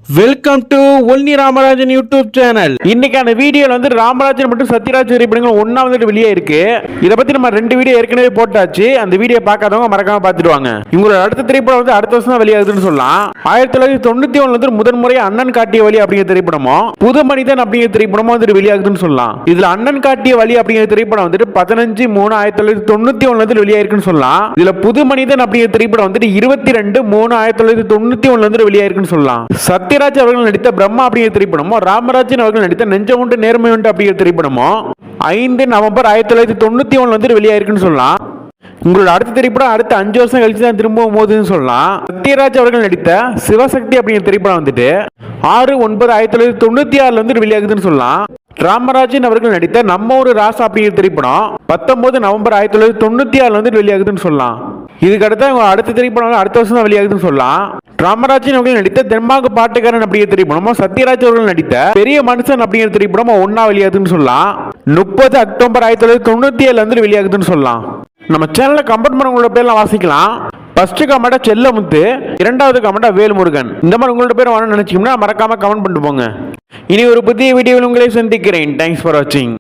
Welcome to ஒல்னி Ramarajan YouTube channel. இன்னைக்கான வீடியோல வந்து ராமராஜன் மற்றும் சத்யராஜ் திரைப்படங்கள் ஒண்ணா வந்துட்டு வெளியே இருக்கு. இத பத்தி நம்ம 2 வீடியோ ஏற்கனவே போட்டாச்சு. அந்த வீடியோ பார்க்காதவங்க மறக்காம பார்த்துடுவாங்க. இவங்களோட அடுத்த திரைப்படம் வந்து அடுத்த வருஷம் தான் வெளியாகுதுன்னு சொல்லலாம். 1991 வந்து முதன் முறை அண்ணன் காட்டிய வழி அப்படிங்கிற திரைப்படமும் புது மனிதன் அப்படிங்கிற திரைப்படமும் வந்துட்டு வெளியாகுதுன்னு சொல்லலாம். இதுல அண்ணன் காட்டிய வழி அப்படிங்கிற திரைப்படம் வந்துட்டு 15/3/1991 வந்து வெளியாயிருக்குன்னு சொல்லலாம். இதுல புது மனிதன் அப்படிங்கிற திரைப்படம் வந்துட்டு 22/3/1991 வந்து வெளியாயிருக்குன்னு சொல்லலாம். சத்யராஜ் அவர்கள் நடித்த பிரம்மா அப்படிங்கிற திரைப்படமும் ராமராஜன் அவர்கள் நடித்த நெஞ்சம் உண்டு நேர்மை உண்டு அப்படிங்கிற திரைப்படமும் 5 நவம்பர் 1991 வந்து வெளியாயிருக்குன்னு சொல்லலாம். உங்களோட அடுத்த திரைப்படம் அடுத்த 5 வருஷம் கழிச்சு தான் திரும்பவும் போகுதுன்னு சொல்லலாம். சத்யராஜ் அவர்கள் நடித்த சிவசக்தி அப்படிங்கிற திரைப்படம் வந்துட்டு 6/9/1996 வந்து வெளியாகுதுன்னு சொல்லலாம். ராமராஜன் அவர்கள் நடித்த நம்ம ஒரு ராசா அப்படிங்கிற திரைப்படம் 19 நவம்பர் 1996 வந்து வெளியாகுதுன்னு சொல்லலாம். இதுக்கு அடுத்த அடுத்த திரைப்படம் அடுத்த வருஷம் தான் வெளியாகுதுன்னு சொல்லலாம். ராமராஜன் அவர்கள் நடித்த தென்பாங்கு பாட்டுக்காரன் அப்படிங்கிற திரைப்படமும் சத்யராஜ் அவர்கள் நடித்த பெரிய மனுஷன் அப்படிங்கிற திரைப்படமும் ஒன்னா வெளியாகுதுன்னு சொல்லலாம். 30 அக்டோபர் 1997 வந்து வெளியாகுதுன்னு சொல்லலாம். நம்ம சேனல்ல கமெண்ட் பண்ணவங்களோட பேர்லாம் வாசிக்கலாம். ஃபர்ஸ்ட் கமெண்டா செல்லமுத்து, இரண்டாவது கமெண்டா வேல்முருகன். இந்த மாதிரி உங்களோட பேர் வரணும்னு நினைச்சீங்கன்னா மறக்காம கமெண்ட் பண்ணிட்டு போங்க. இனி ஒரு புதிய வீடியோவில் உங்களை சந்திக்கிறேன். தேங்க்ஸ் ஃபார் வாட்சிங்.